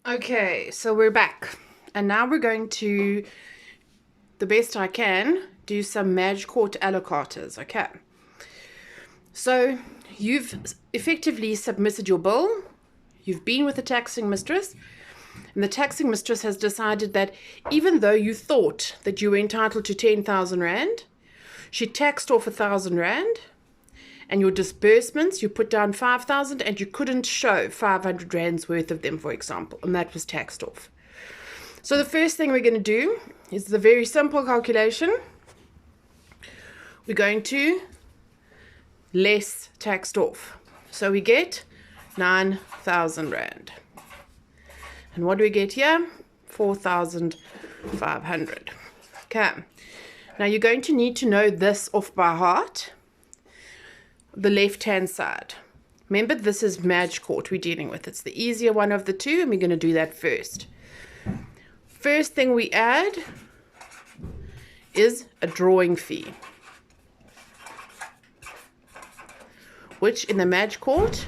Okay, so we're back. And now we're going to, the best I can, do some Maj Court allocators, okay? So you've effectively submitted your bill, you've been with the taxing mistress, and the taxing mistress has decided that even though you thought that you were entitled to 10,000 Rand, she taxed off 1,000 Rand, and your disbursements, you put down 5,000 and you couldn't show 500 Rands worth of them, for example, and that was taxed off. So the first thing we're going to do is the very simple calculation. We're going to less taxed off. So we get 9,000 Rand. And what do we get here? 4,500. Okay. Now you're going to need to know this off by heart. The left-hand side. Remember, this is Maj Court we're dealing with. It's the easier one of the two, and we're going to do that first. First thing we add is a drawing fee, which in the Maj Court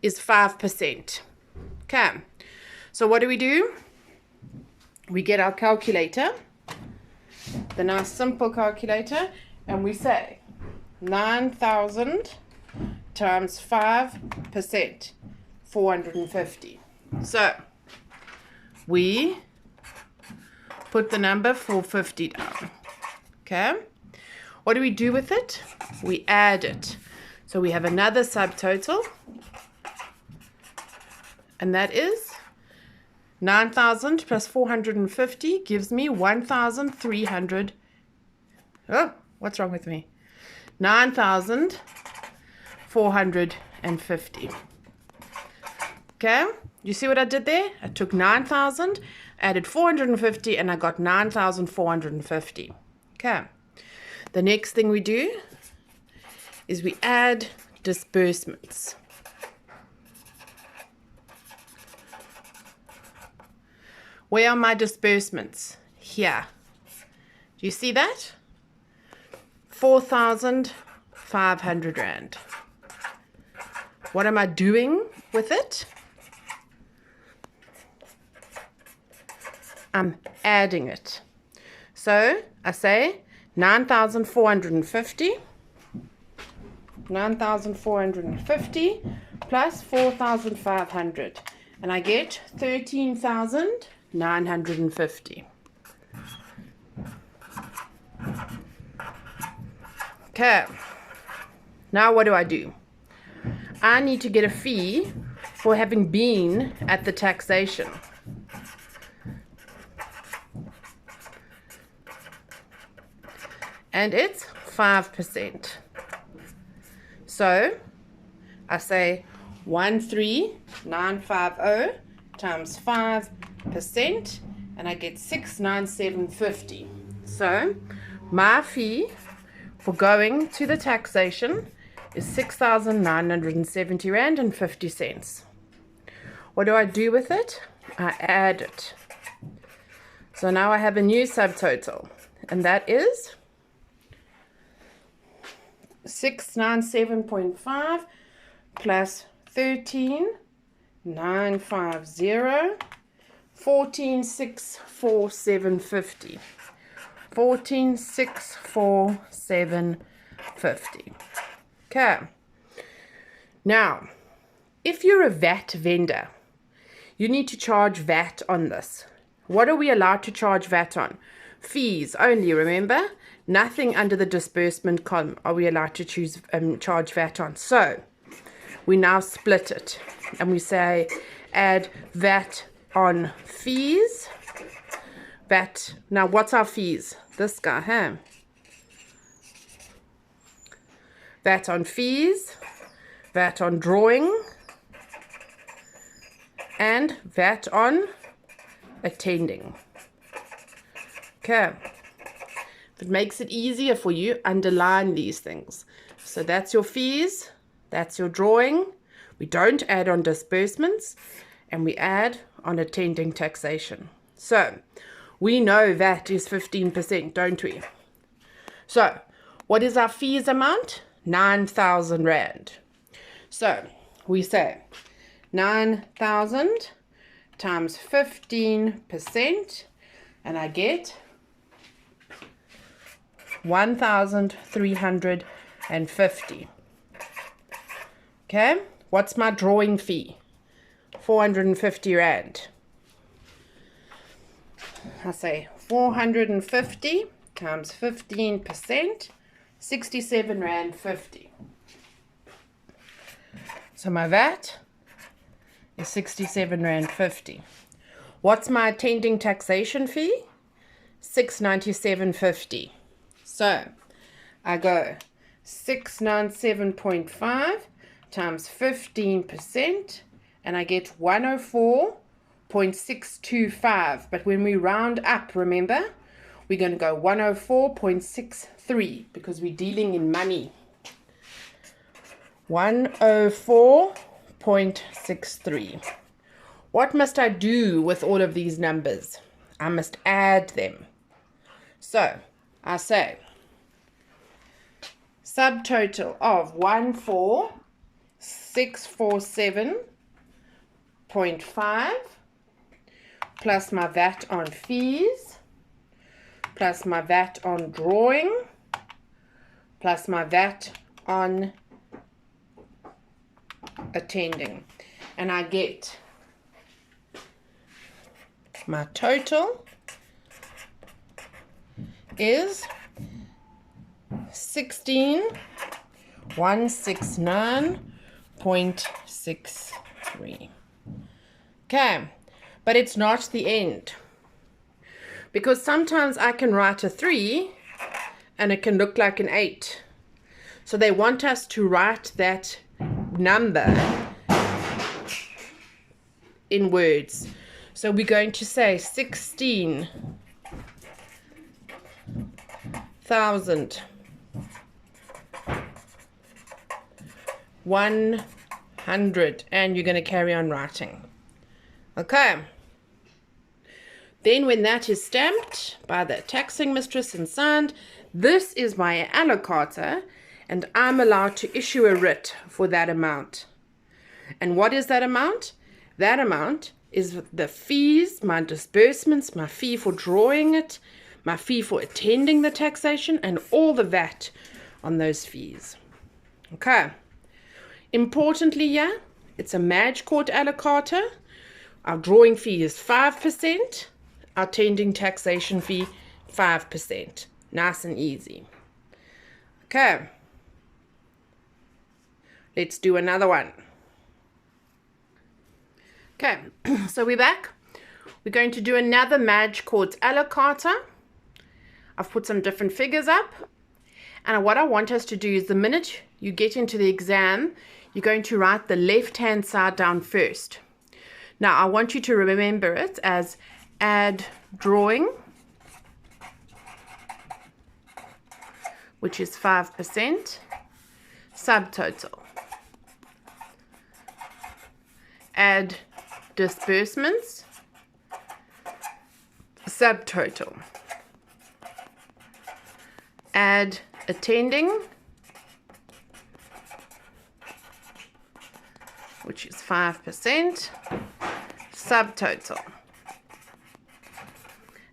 is 5%. Okay, so what do? We get our calculator, the nice simple calculator, and we say 9,000 times 5%, 450. So we put the number 450 down. Okay, what do we do with it? We add it. So we have another subtotal, and that is 9,000 plus 450 gives me 1,300. Oh, what's wrong with me? 9,450. Okay, you see what I did there? I took 9,000, added 450, and I got 9,450. Okay, the next thing we do is we add disbursements. Where are my disbursements? Here. Do you see that? 4,500 Rand. What am I doing with it? I'm adding it. So I say 9,450 plus 4,500, and I get 13,950. Okay, now what do? I need to get a fee for having been at the taxation. And it's 5%. So I say 13,950 times 5%, and I get 69750. So my fee for going to the taxation is 6,970 Rand and 50 cents. What do I do with it? I add it. So now I have a new subtotal, and that is 697.5 plus 13,950, 14,647.50. 14,647.50. Okay. Now, if you're a VAT vendor, you need to charge VAT on this. What are we allowed to charge VAT on? Fees only, remember? Nothing under the disbursement column are we allowed to charge VAT on. So we now split it, and we say add VAT on fees. VAT. Now what's our fees? This guy, huh? VAT on fees, VAT on drawing, and VAT on attending. Okay. If it makes it easier for you, underline these things. So that's your fees, that's your drawing. We don't add on disbursements, and we add on attending taxation. So we know that is 15%, don't we? So what is our fees amount? 9,000 Rand. So we say 9,000 times 15%, and I get 1,350. Okay, what's my drawing fee? 450 Rand. I say 450 times 15%, 67 Rand 50. So my VAT is 67 Rand 50. What's my attending taxation fee? 697.50. So I go 697.5 times 15%, and I get 104.625. But when we round up, remember, we're going to go 104.63 because we're dealing in money. 104.63. What must I do with all of these numbers? I must add them. So I say subtotal of 14647.5 plus my VAT on fees plus my VAT on drawing plus my VAT on attending, and I get my total is 16,169.63. Okay, but it's not the end, because sometimes I can write a 3 and it can look like an 8. So they want us to write that number in words. So we're going to say 16,100, and you're going to carry on writing. Okay. Then when that is stamped by the taxing mistress and signed, this is my allocator, and I'm allowed to issue a writ for that amount. And what is that amount? That amount is the fees, my disbursements, my fee for drawing it, my fee for attending the taxation, and all the VAT on those fees. Okay. Importantly here, it's a Maj Court allocator. Our drawing fee is 5%. Our attending taxation fee, 5%. Nice and easy. Okay. Let's do another one. Okay, so we're back. We're going to do another Maj Court allocator. I've put some different figures up. And what I want us to do is the minute you get into the exam, you're going to write the left-hand side down first. Now, I want you to remember it as add drawing, which is 5%, subtotal. Add disbursements, subtotal. Add attending, which is 5%, subtotal.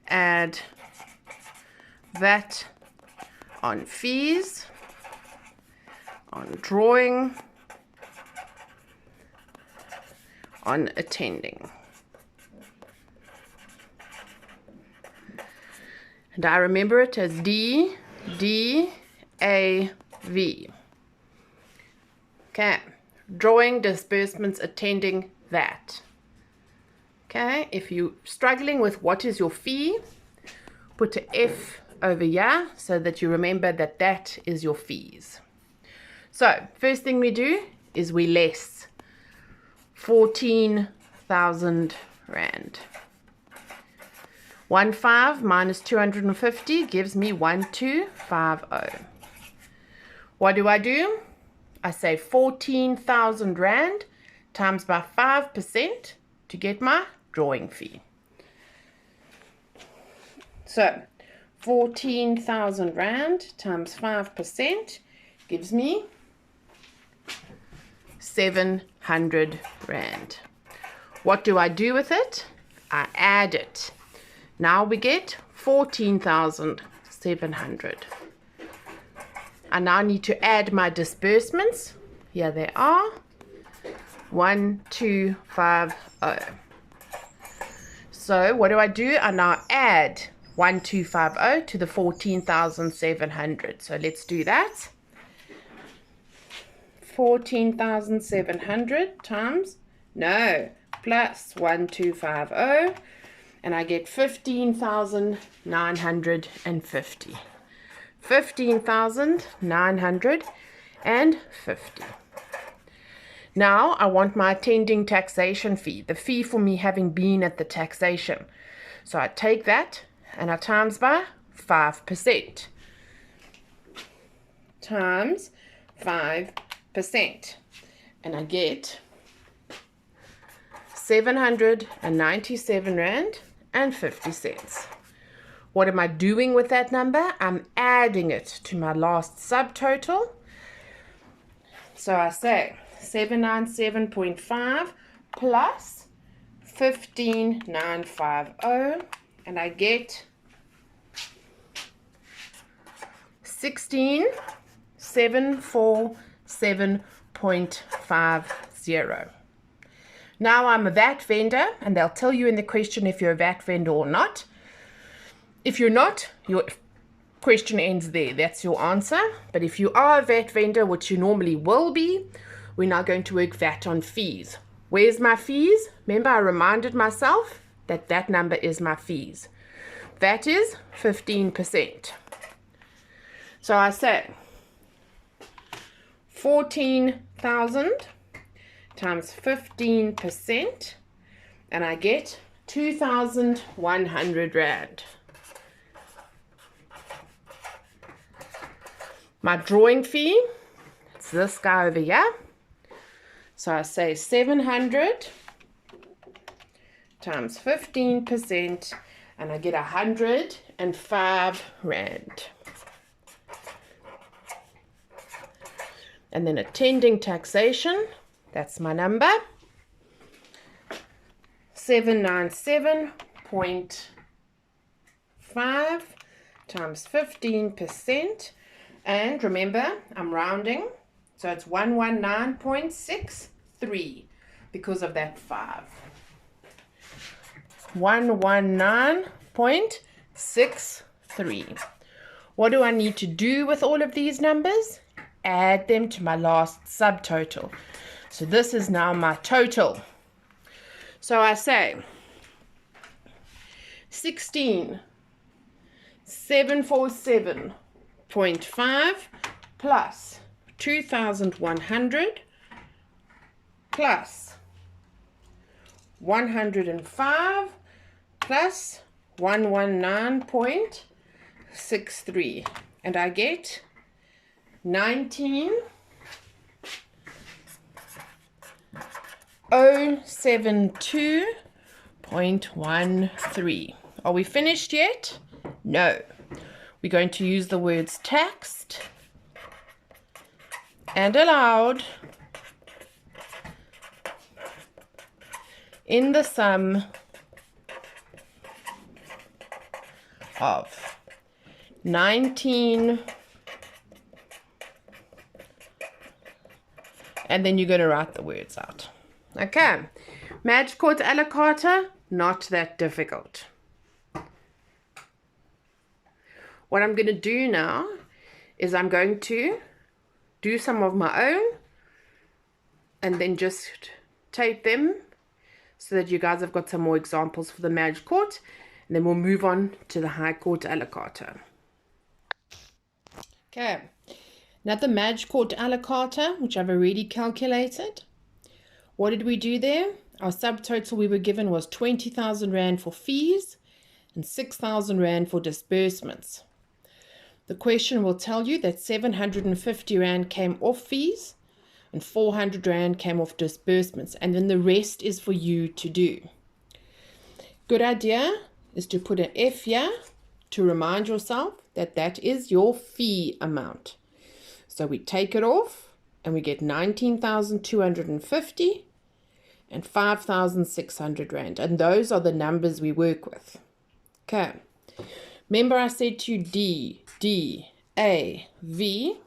Add VAT on fees, on drawing, on attending. And I remember it as D, D, A, V. Okay, drawing, disbursements, attending, VAT. Okay, if you're struggling with what is your fee, put an F over here so that you remember that that is your fees. So, first thing we do is we less 14,000 Rand. 15 minus 250 gives me 1250. What do? I say 14,000 Rand times by 5% to get my drawing fee. So 14,000 Rand times 5% gives me 700 Rand. What do I do with it? I add it. Now we get 14,700. I now need to add my disbursements. Here they are. 1250. So what do? I now add 1250 to the 14,700. So let's do that. 14,700 times, no, plus 1250, and I get 15,950. 15,950. Now I want my attending taxation fee, the fee for me having been at the taxation. So I take that and I times by 5%. Times 5%. And I get 797 Rand and 50 cents. What am I doing with that number? I'm adding it to my last subtotal. So I say 797.5 plus 15,950, and I get 16,747.50. Now I'm a VAT vendor, and they'll tell you in the question if you're a VAT vendor or not. If you're not, your question ends there. That's your answer. But if you are a VAT vendor, which you normally will be, we're now going to work VAT on fees. Where's my fees? Remember, I reminded myself that that number is my fees. VAT is 15%. So I say 14,000 times 15%, and I get 2,100 Rand. My drawing fee, it's this guy over here. So I say 700 times 15%, and I get 105 Rand. And then attending taxation, that's my number, 797.5 times 15%. And remember, I'm rounding, so it's 119.63 because of that 5. 119.63. What do I need to do with all of these numbers? Add them to my last subtotal. So this is now my total. So I say 16,747.5 plus 2,100 plus 105 plus 119.63, and I get 19,072.13. Are we finished yet? No. We're going to use the words taxed and allowed in the sum of 19, and then you're going to write the words out. Okay, Madge Court à la carte, not that difficult. What I'm going to do now is I'm going to do some of my own and then just tape them so that you guys have got some more examples for the Madge Court, and then we'll move on to the High Court à la carte. Okay, now the Madge Court à la carte, which I've already calculated. What did we do there? Our subtotal we were given was 20,000 Rand for fees and 6,000 Rand for disbursements. The question will tell you that 750 Rand came off fees and 400 Rand came off disbursements, and then the rest is for you to do. Good idea is to put an F here to remind yourself that that is your fee amount. So we take it off and we get 19,250, and 5,600 Rand. And those are the numbers we work with. Okay. Remember I said to you D, D, A, V.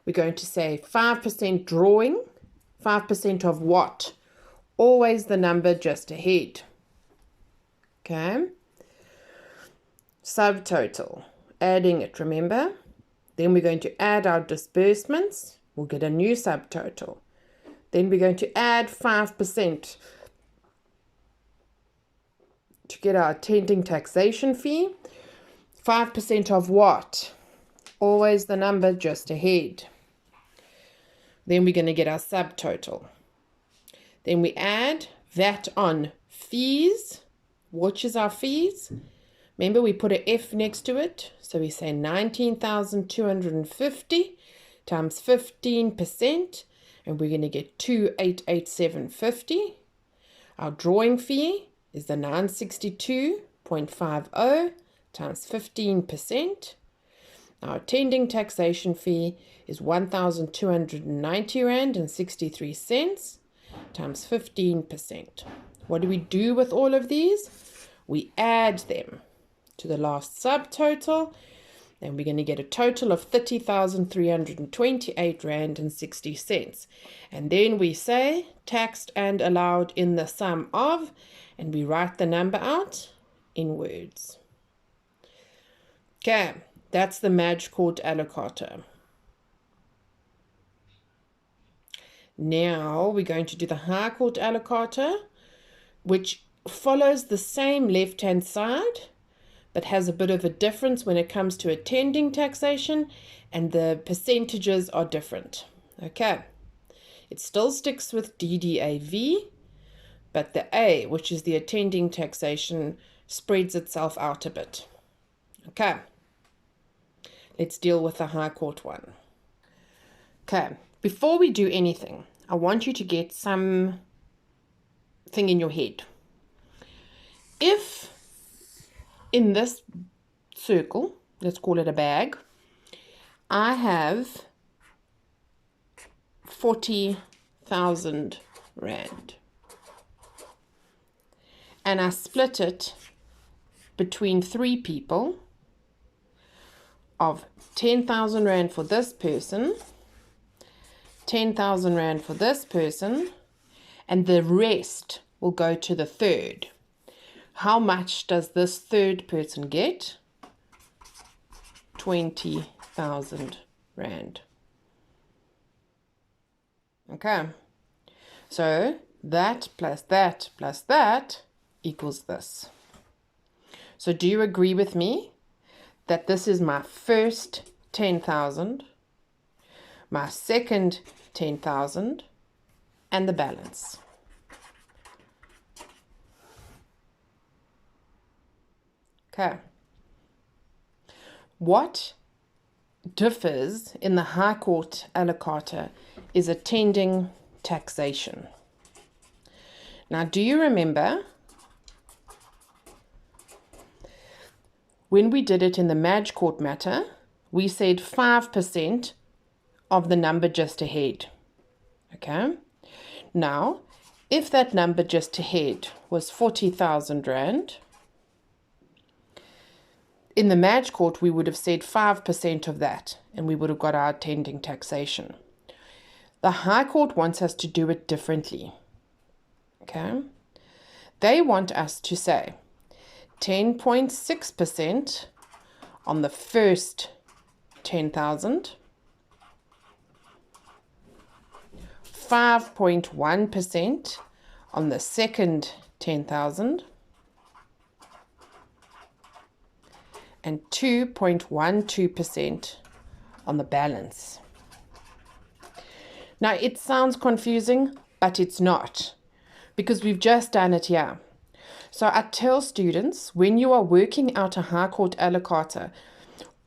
We're going to say 5% drawing. 5% of what? Always the number just ahead. Okay. Subtotal. Adding it, remember? Then we're going to add our disbursements. We'll get a new subtotal. Then we're going to add 5% to get our attending taxation fee. 5% of what? Always the number just ahead. Then we're going to get our subtotal. Then we add that on fees. Which is our fees? Remember, we put an F next to it. So we say 19,250 times 15. And we're going to get 2,887.50. Our drawing fee is the 962.50 times 15%. Our attending taxation fee is 1,290 Rand and 63 cents times 15%. What do we do with all of these? We add them to the last subtotal, and we're going to get a total of 30,328 Rand and 60 cents. And then we say taxed and allowed in the sum of, and we write the number out in words. Okay, that's the Maj Court allocator. Now we're going to do the High Court allocator, which follows the same left-hand side, but has a bit of a difference when it comes to attending taxation, and the percentages are different. Okay, it still sticks with DDAV, but the A, which is the attending taxation, spreads itself out a bit. Okay, let's deal with the High Court one. Okay, before we do anything, I want you to get something in your head. If in this circle, let's call it a bag, I have 40,000 Rand, and I split it between 3 people of 10,000 Rand for this person, 10,000 Rand for this person, and the rest will go to the third. How much does this third person get? 20,000 Rand. Okay, so that plus that plus that equals this. So do you agree with me that this is my first 10,000, my second 10,000, and the balance? Okay. What differs in the High Court allocator is attending taxation. Now, do you remember when we did it in the Maj Court matter, we said 5% of the number just ahead. Okay. Now, if that number just ahead was 40,000 Rand, in the Maj Court, we would have said 5% of that, and we would have got our attending taxation. The High Court wants us to do it differently. Okay? They want us to say 10.6% on the first 10,000, 5.1% on the second 10,000, and 2.12% on the balance. Now, it sounds confusing, but it's not, because we've just done it here. So I tell students, when you are working out a High Court allocator,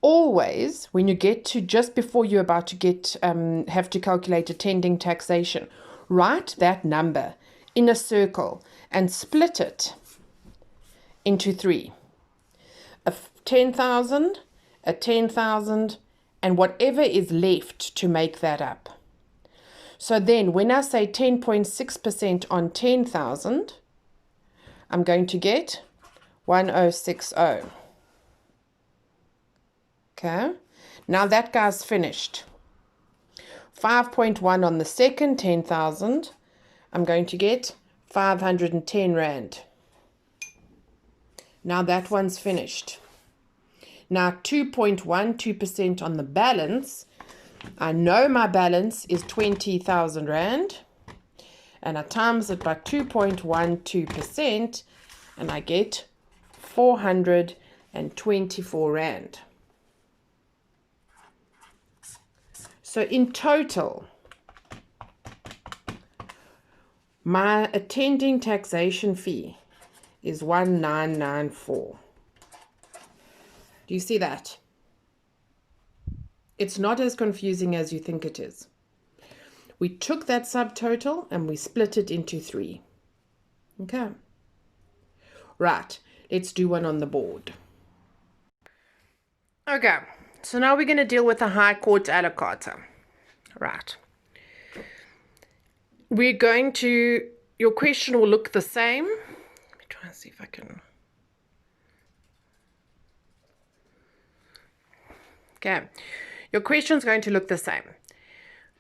always, when you get to just before you're about to have to calculate attending taxation, write that number in a circle and split it into 3. A 10,000, a 10,000, and whatever is left to make that up. So then when I say 10.6% on 10,000, I'm going to get 1060. Okay, now that guy's finished. 5.1 on the second 10,000, I'm going to get 510 Rand. Now that one's finished. Now 2.12% on the balance. I know my balance is 20,000 Rand. And I times it by 2.12% and I get 424 Rand. So in total, my attending taxation fee is 1994. Do you see that? It's not as confusing as you think it is. We took that subtotal and we split it into 3. Okay. Right, let's do one on the board. Okay, so now we're going to deal with the High Court allocator. Right. We're going to, your question will look the same. Let me try and see if I can. Okay, your question is going to look the same.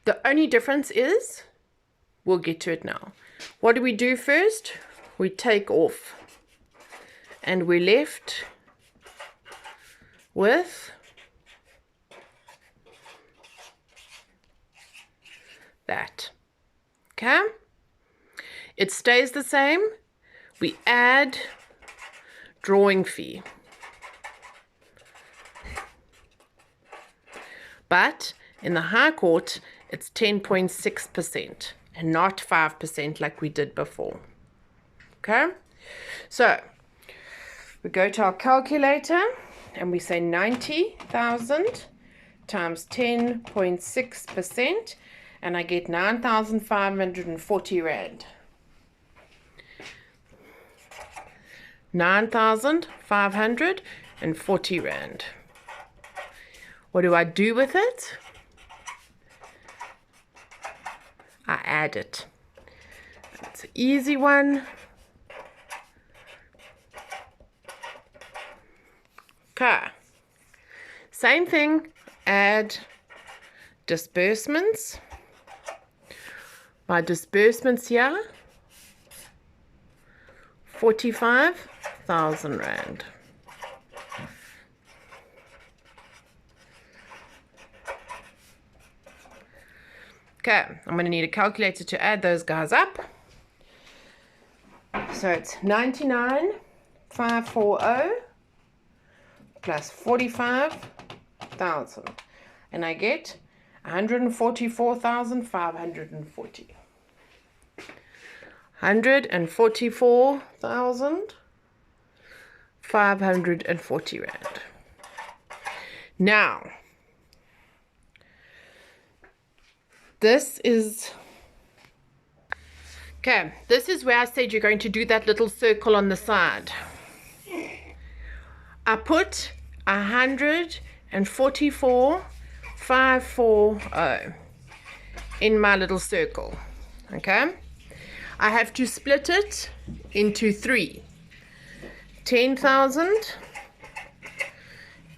The only difference is, we'll get to it now. What do we do first? We take off. And we're left with that. Okay? It stays the same. We add drawing fee. But in the High Court, it's 10.6% and not 5% like we did before. Okay? So, we go to our calculator and we say 90,000 times 10.6% and I get 9,540 Rand. 9,540 Rand. What do I do with it? I add it. It's an easy one. Okay. Same thing, add disbursements. My disbursements here, 45,000 Rand. Okay, I'm going to need a calculator to add those guys up. So it's 99,540 plus 45,000. And I get 144,540. 144,540 Rand. Now, this is where I said you're going to do that little circle on the side. I put 144,540 in my little circle. Okay, I have to split it into 3. 10,000,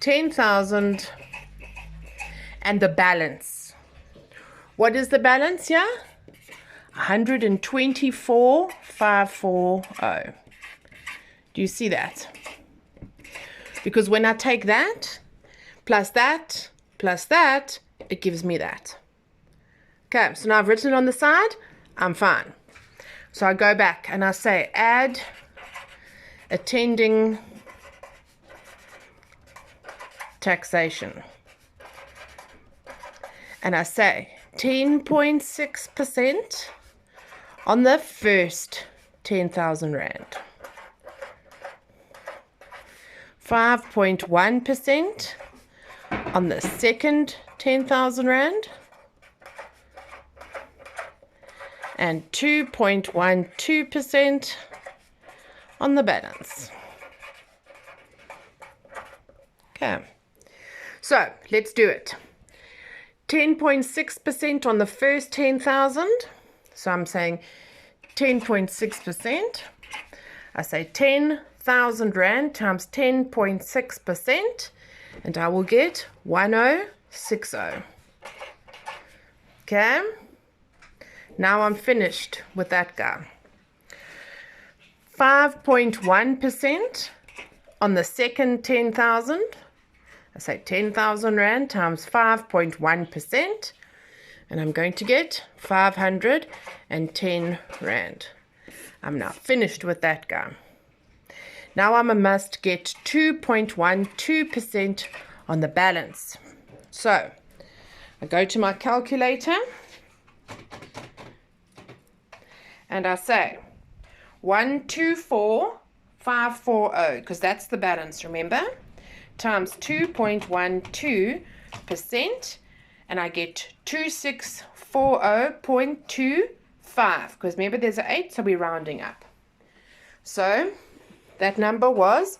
10,000, and the balance. What is the balance here? 124,540. Do you see that? Because when I take that, plus that, it gives me that. Okay, so now I've written it on the side, I'm fine. So I go back and I say add attending taxation. And I say 10.6% on the first 10,000 Rand. 5.1% on the second 10,000 Rand. And 2.12% on the balance. Okay, so let's do it. 10.6% on the first 10,000. So I'm saying 10.6%. I say 10,000 Rand times 10.6%, and I will get 1060. Okay. Now I'm finished with that guy. 5.1% on the second 10,000. I say 10,000 Rand times 5.1%, and I'm going to get 510 Rand. I'm now finished with that guy. Now I must get 2.12% on the balance. So I go to my calculator and I say 124,540, because that's the balance, remember, times 2.12%, and I get 2640.25, because remember there's an 8, so we're rounding up. So that number was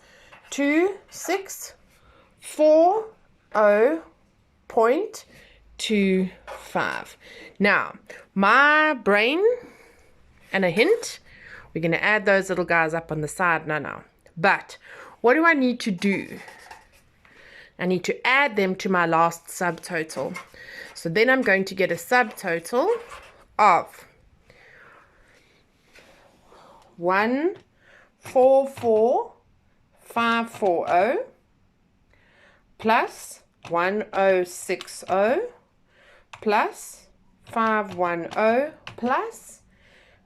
2640.25. Now, my brain and a hint, we're going to add those little guys up on the side now. But what do I need to do? I need to add them to my last subtotal. So then I'm going to get a subtotal of 144,540 plus 1060 plus 510 plus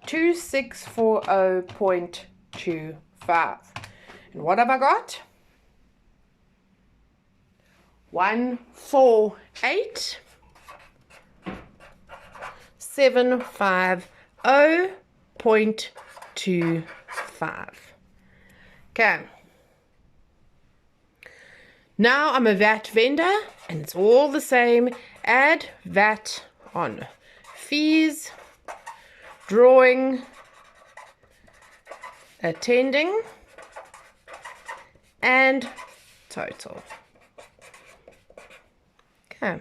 2640.25. And what have I got? 148,750.25. Okay. Now I'm a VAT vendor, and it's all the same. Add VAT on fees, drawing, attending, and total. Okay.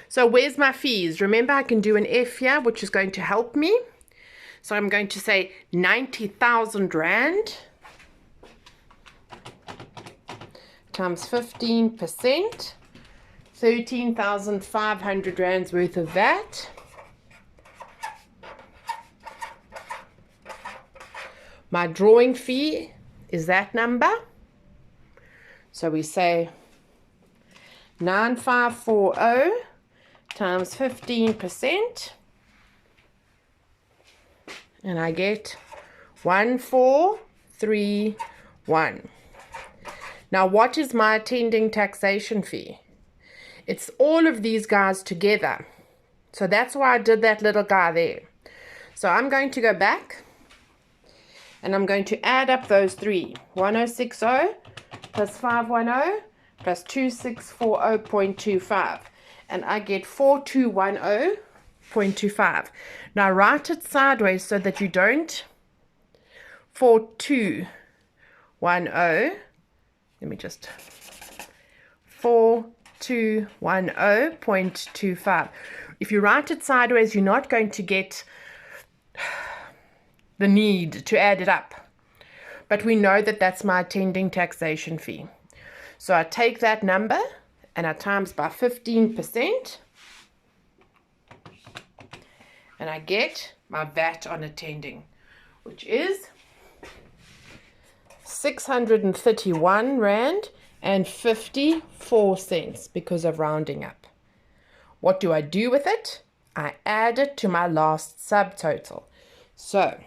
So where's my fees? Remember, I can do an F here, which is going to help me. So I'm going to say 90,000 Rand times 15%, 13,500 Rands worth of VAT. My drawing fee is that number. So we say 9540 times 15%, and I get 1431. Now, what is my attending taxation fee? It's all of these guys together. So that's why I did that little guy there. So I'm going to go back and I'm going to add up those three. 1060 plus 510 plus 2640.25. And I get 4210.25. Now write it sideways so that you don't 4210. Let me just 4210.25. If you write it sideways, you're not going to get the need to add it up. But we know that that's my attending taxation fee. So I take that number and I times by 15%, and I get my VAT on attending, which is 631 Rand and 54 cents because of rounding up. What do I do with it? I add it to my last subtotal. So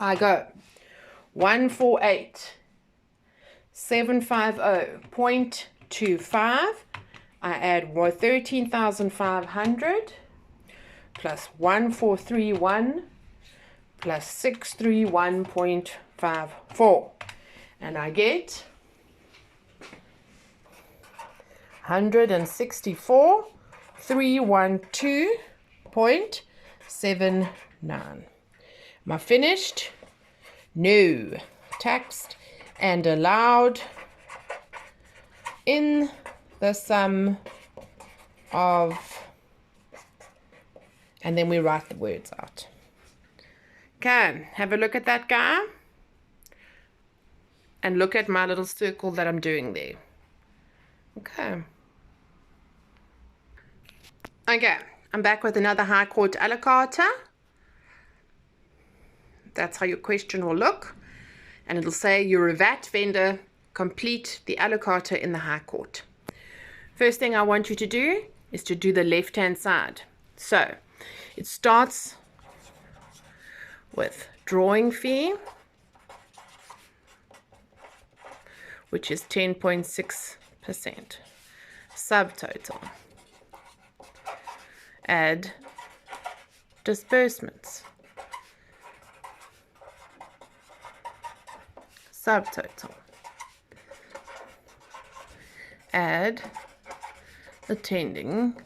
I go 148,750.25. I add 13,500 plus 1431 plus 631.54, and I get 164,312.79. Am I finished? No. Taxed and allowed in the sum of, and then we write the words out. Okay, have a look at that guy. And look at my little circle that I'm doing there. Okay. Okay, I'm back with another High Court allocator. That's how your question will look. And it'll say you're a VAT vendor, complete the allocator in the High Court. First thing I want you to do is to do the left-hand side. So it starts with drawing fee, which is 10.6%. Subtotal. Add disbursements. Subtotal. Add attending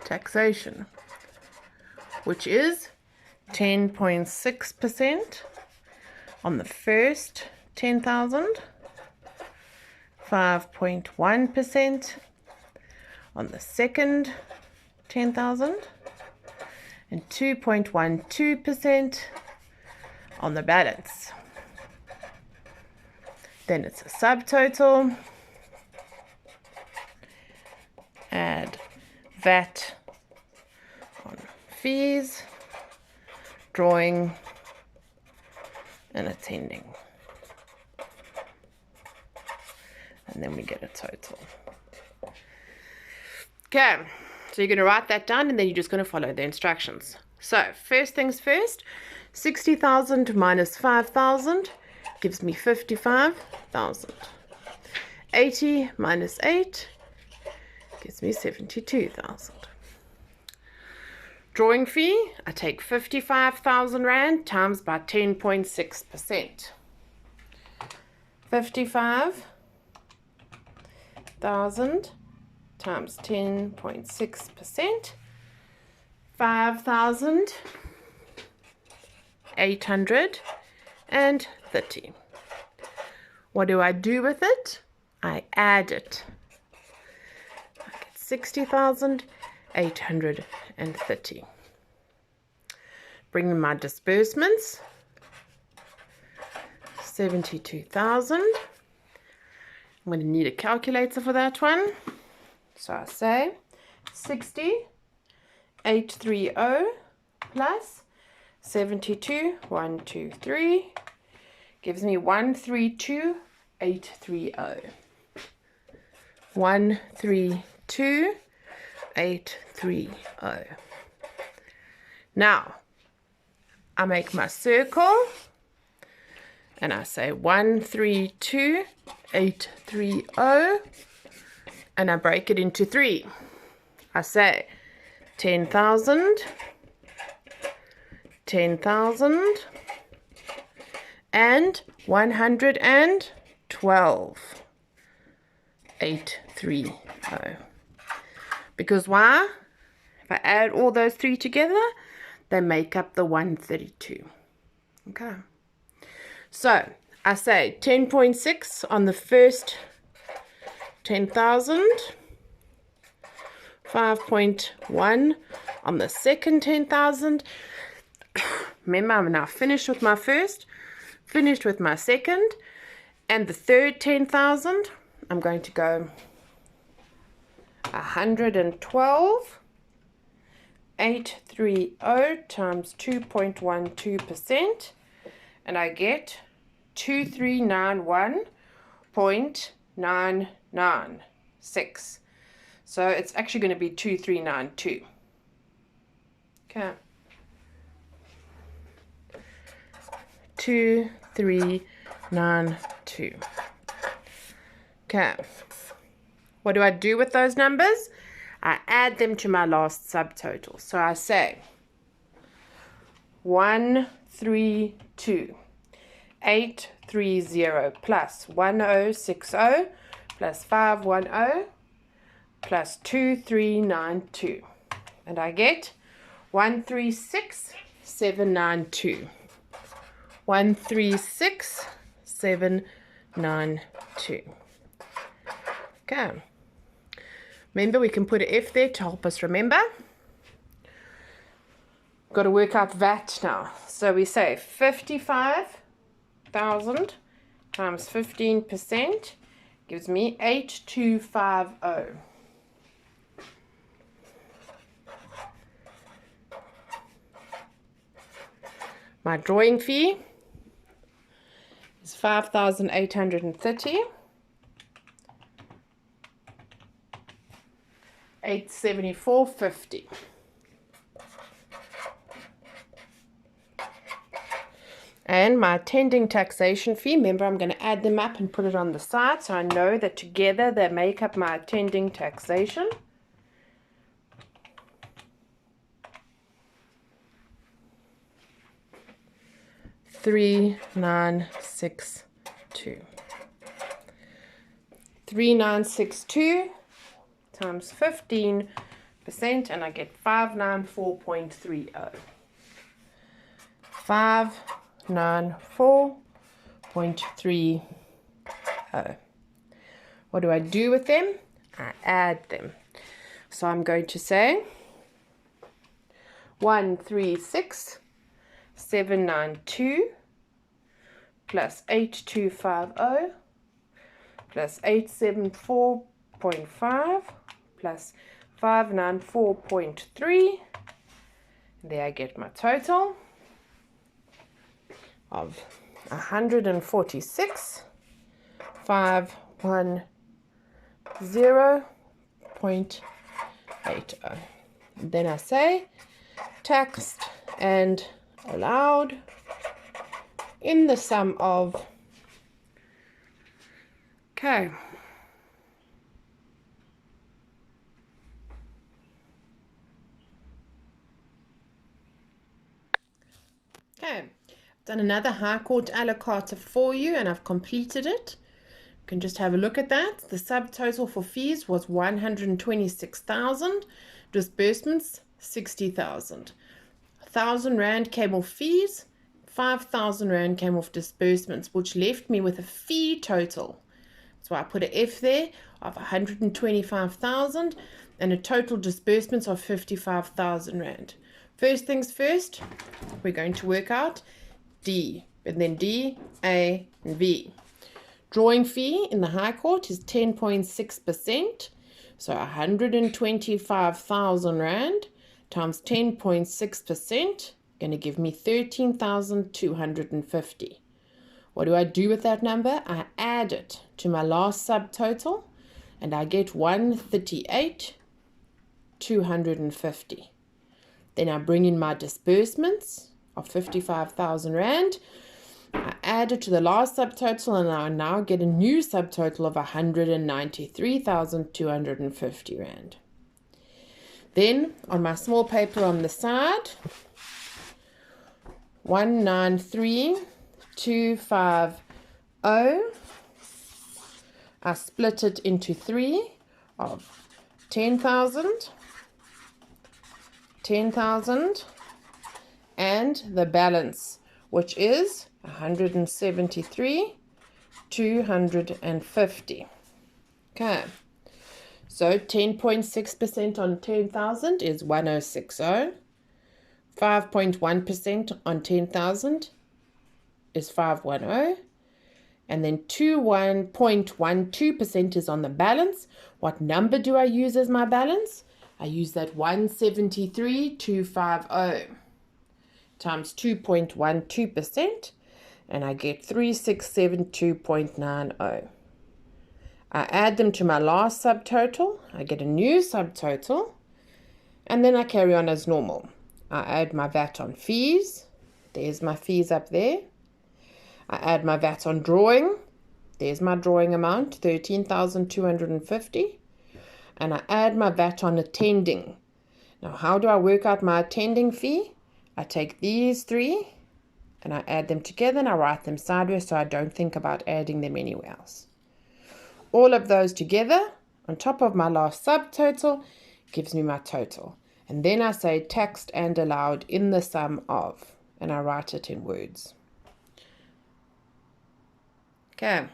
taxation, which is 10.6% on the first 10,000, 5.1% on the second 10,000, and 2.12% on the balance. Then it's a subtotal. Add VAT on fees, drawing, and attending. And then we get a total. Okay, so you're going to write that down and then you're just going to follow the instructions. So, first things first, 60,000 minus 5,000 gives me 55,000. 80 minus 8 gives me 72,000. Drawing fee, I take 55,000 Rand times by 10.6%. 55,000 times 10.6%. 5,830. What do I do with it? I add it. I get 60,830. Bring in my disbursements. 72,000. I'm going to need a calculator for that one. So I say 60,830 plus 72,123 gives me 132,830. 132,830. Now, I make my circle and I say 132,830 and I break it into 3. I say 10,000, 10,000, and 112. 830. Because why? If I add all those 3 together, they make up the 132. Okay. So I say 10.6 on the first 10,000, 5.1 on the second 10,000. Remember, I'm now finished with my first, finished with my second, and the third 10,000. I'm going to go 112,830 times 2.12%, and I get 2391.996. So it's actually going to be 2392. Okay. 2392. Okay. What do I do with those numbers? I add them to my last subtotal. So I say 132,830 plus 1060 plus 510 plus 2392. And I get 136,792. 136,792. Okay. Remember, we can put an F there to help us remember. Got to work out VAT now. So we say 55,000 times 15% gives me 8250. My drawing fee is 5,830. 874.50. And my attending taxation fee, remember I'm going to add them up and put it on the side so I know that together they make up my attending taxation. $3,962. 3,962 times 15%, and I get 594.30. 594.30. What do I do with them? I add them. So I'm going to say 136,792 plus 8250 plus 874.5 plus 594.3. There I get my total of 146,510.80. Then I say taxed and allowed in the sum of, okay, I've done another High Court a la carte for you and I've completed it. You can just have a look at that. The subtotal for fees was 126,000, disbursements 60,000. 1,000 Rand came off fees, 5,000 Rand came off disbursements, which left me with a fee total. So I put an F there of 125,000 and a total disbursements of 55,000 Rand. First things first, we're going to work out D, and then D, A, and V. Drawing fee in the High Court is 10.6%, so 125,000 Rand times 10.6%, going to give me 13,250. What do I do with that number? I add it to my last subtotal, and I get 138,250. Then I bring in my disbursements of 55,000 Rand. I add it to the last subtotal, and I now get a new subtotal of 193,250 Rand. Then on my small paper on the side, 193,250. I split it into 3 of 10,000. 10,000 and the balance, which is 173,250. Okay, so 10.6% on 10,000 is 1060. 5.1% on 10,000 is 510. And then 21.12% is on the balance. What number do I use as my balance? I use that 173,250 times 2.12%, and I get 3672.90. I add them to my last subtotal. I get a new subtotal, and then I carry on as normal. I add my VAT on fees. There's my fees up there. I add my VAT on drawing. There's my drawing amount, 13,250. And I add my VAT on attending. Now, how do I work out my attending fee? I take these three and I add them together and I write them sideways so I don't think about adding them anywhere else. All of those together on top of my last subtotal gives me my total. And then I say taxed and allowed in the sum of, and I write it in words. Okay.